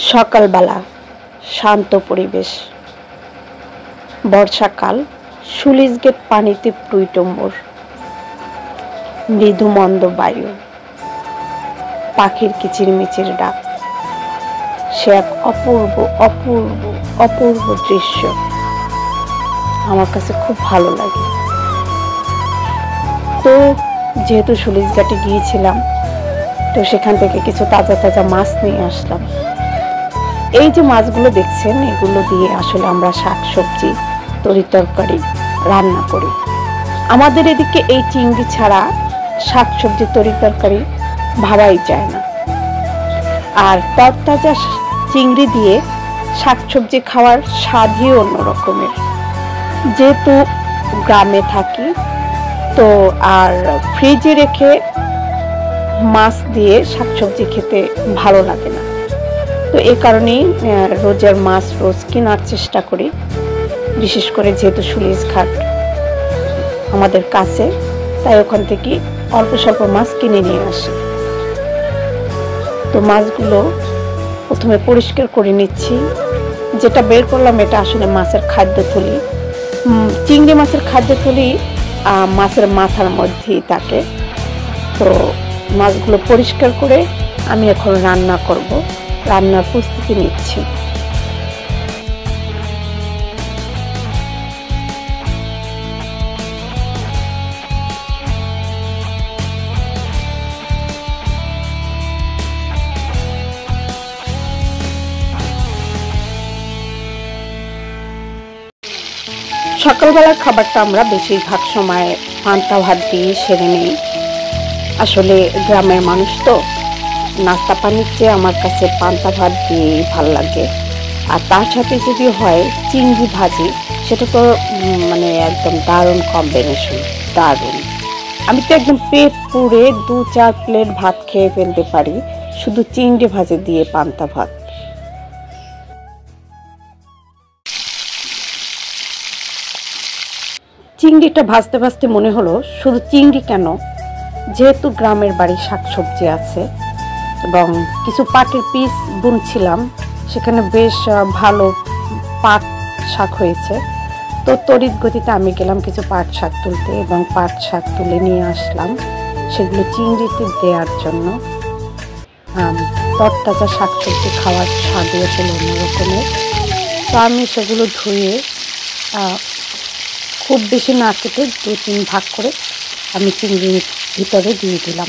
সকালবেলা শান্ত পরিবেশ, বর্ষাকাল, সুলিশ গেট পানিতে টইটুম্বর, মৃদু মন্দ বায়ু, পাখির কিচিরমিচির ডাক। সে এক অপূর্ব অপূর্ব অপূর্ব দৃশ্য। আমার কাছে খুব ভালো লাগে। তো যেহেতু সুলিশ ঘাটে গিয়েছিলাম, তো সেখান থেকে কিছু তাজা তাজা মাছ নিয়ে আসলাম। এই যে মাছগুলো দেখছেন, এগুলো দিয়ে আসলে আমরা শাকসবজি, তরিতরকারি রান্না করি। আমাদের এদিকে এই চিংড়ি ছাড়া শাকসবজি তরিতরকারি ভাবাই যায় না। আর তরতাজা চিংড়ি দিয়ে শাকসবজি খাওয়ার স্বাদই অন্য রকমের। যেহেতু গ্রামে থাকি, তো আর ফ্রিজে রেখে মাছ দিয়ে শাকসবজি খেতে ভালো লাগে না। তো এই কারণেই রোজের মাছ রোজ কেনার চেষ্টা করি। বিশেষ করে যেহেতু সুলিশ ঘাট আমাদের কাছে, তাই ওখান থেকে অল্প স্বল্প মাছ কিনে নিয়ে আসি। তো মাছগুলো প্রথমে পরিষ্কার করে নিচ্ছি। যেটা বের করলাম এটা আসলে মাছের খাদ্যথলি। চিংড়ি মাছের খাদ্যথলি মাছের মাথার মধ্যেই থাকে। তো মাছগুলো পরিষ্কার করে আমি এখন রান্না করব। রান্নার প্রস্তুতি নিচ্ছি। সকালবেলার খাবারটা আমরা বেশিরভাগ সময় পান্তা ভাত দিয়ে সেরে নিই। আসলে গ্রামের মানুষ তো, নাস্তা পানির চেয়ে আমার কাছে পান্তা ভাত দিয়েই ভাল লাগে। আর তার সাথে যদি হয় চিংড়ি ভাজি, সেটা তো মানে একদম দারুণ কম্বিনেশন, দারুণ। আমি তো একদম পেট পুড়ে 2-4 প্লেট ভাত খেয়ে ফেলতে পারি শুধু চিংড়ি ভাজি দিয়ে পান্তা ভাত। চিংড়িটা ভাজতে ভাজতে মনে হলো শুধু চিংড়ি কেন, যেহেতু গ্রামের বাড়ি শাকসবজি আছে এবং কিছু পাটের পিস বুনছিলাম, সেখানে বেশ ভালো পাট শাক হয়েছে। তো তড়িৎ গতিতে আমি গেলাম কিছু পাট শাক তুলতে এবং পাট শাক তুলে নিয়ে আসলাম সেগুলো চিংড়িতে দেওয়ার জন্য। তরতাজা শাকসবজি খাওয়ার স্বাদই আসলে অন্যরকমের। তো আমি সেগুলো ধুয়ে খুব বেশি না কেটে 2-3 ভাগ করে আমি চিংড়ির ভিতরে দিয়ে দিলাম।